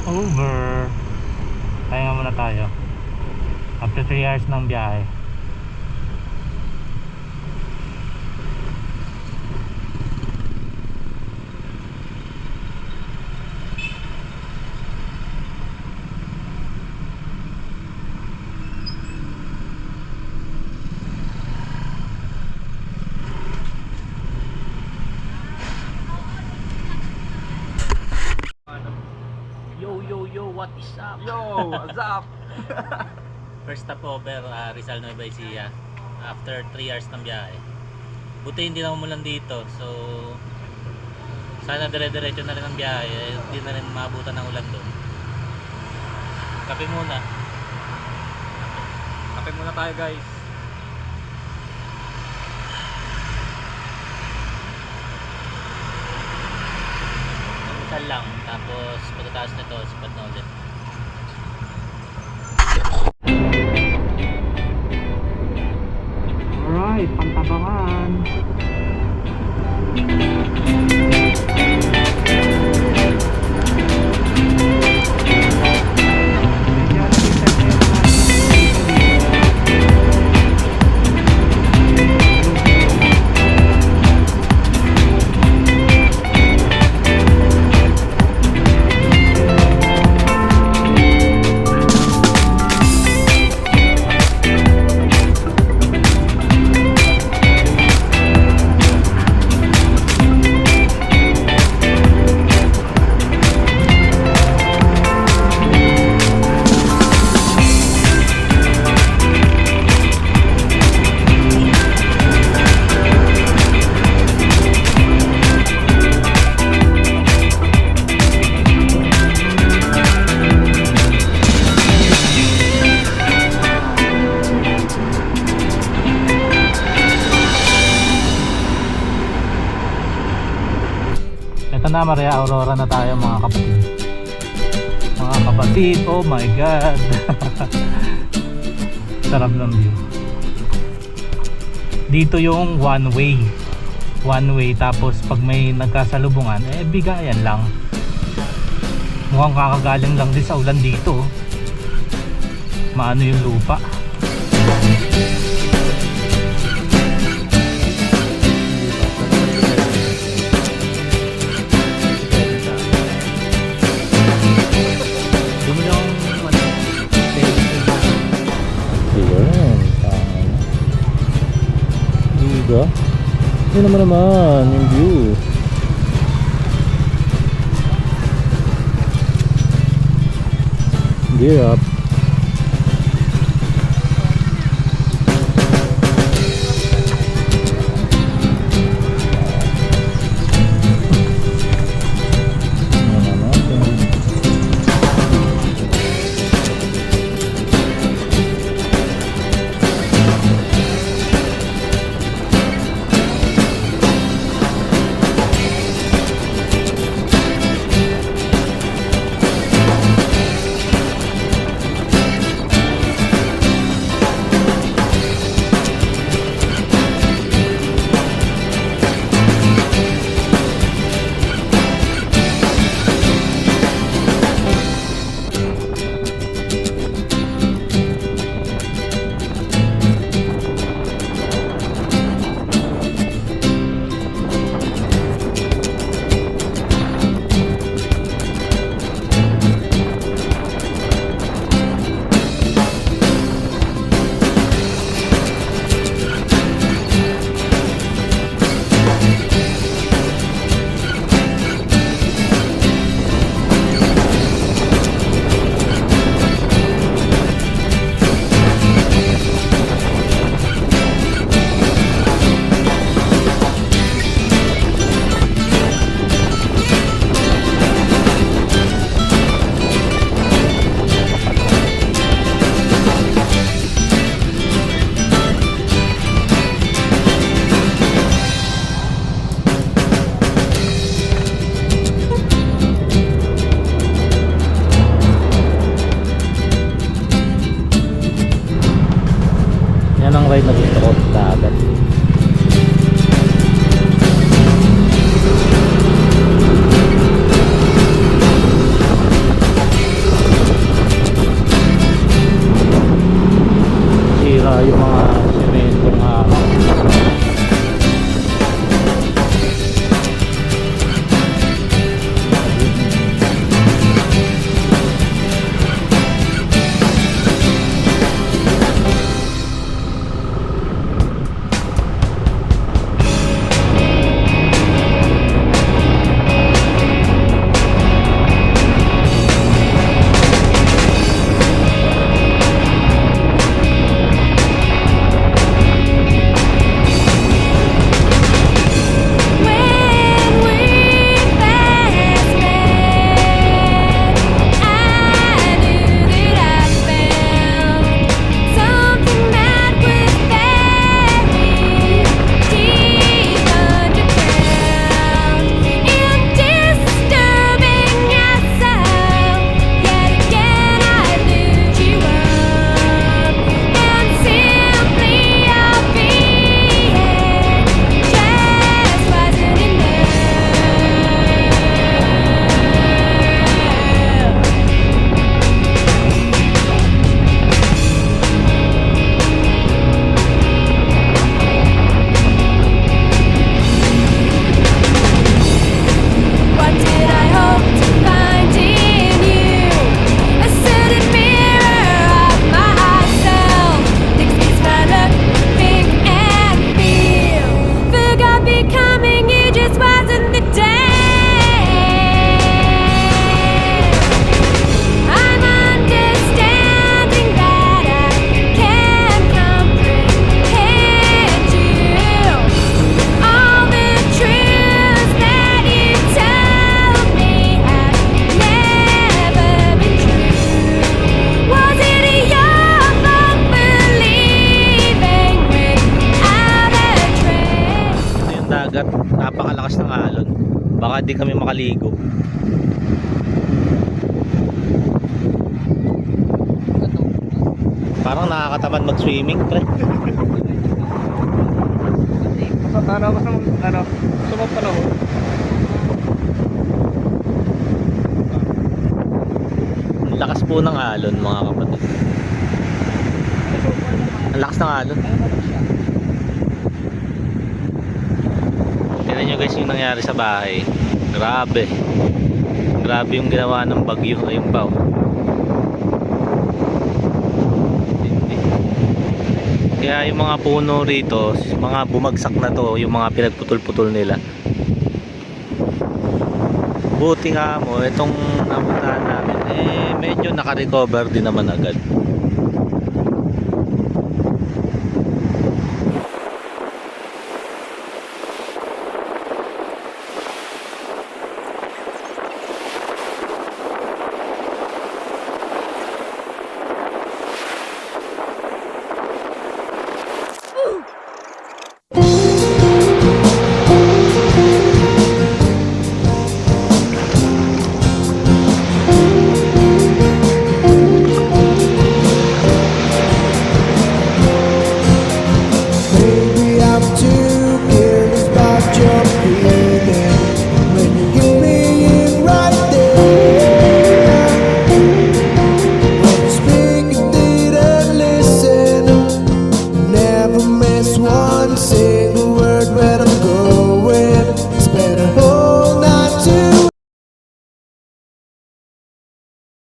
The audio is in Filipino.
over. Pahinga muna tayo after 3 hours ng biyahe. Yo, what is up? Yo, what's up? First stopover, Rizal Nueva Ecija. After 3 hours ng biyahe. Buti hindi na umulan dito. So, sana dire-diretso na rin ang biyahe. Hindi na rin maabutan ng ulan doon. Kape muna. Kape muna tayo, guys. Isal lang. Tapos pagkatapos nito, sipat na ulit. Alright, Pantabangan. Ito na, Maria Aurora na tayo mga kapatid. Mga kapatid, oh my god. Sarap ng view. Dito yung one way, tapos pag may nagkasalubungan, bigayan lang. Mukhang kakagaling lang din sa ulan dito. Maano yung lupa. Yun naman yung view. Gear up. napakalakas ng alon. Baka di kami makaligo. Parang nakakatamad mag-swimming, pre. Ano ako sa sumap panahon. Ang lakas po ng alon, mga kapatid. Ang lakas ng alon. Tignan nyo guys yung nangyari sa bahay. Grabe. Grabe yung ginawa ng bagyo. Ayun pa, oh. Kaya yung mga puno rito, mga bumagsak na to, yung mga pinagputol-putol nila. Buti nga mo, itong napuntahan namin, medyo naka-recover din naman agad.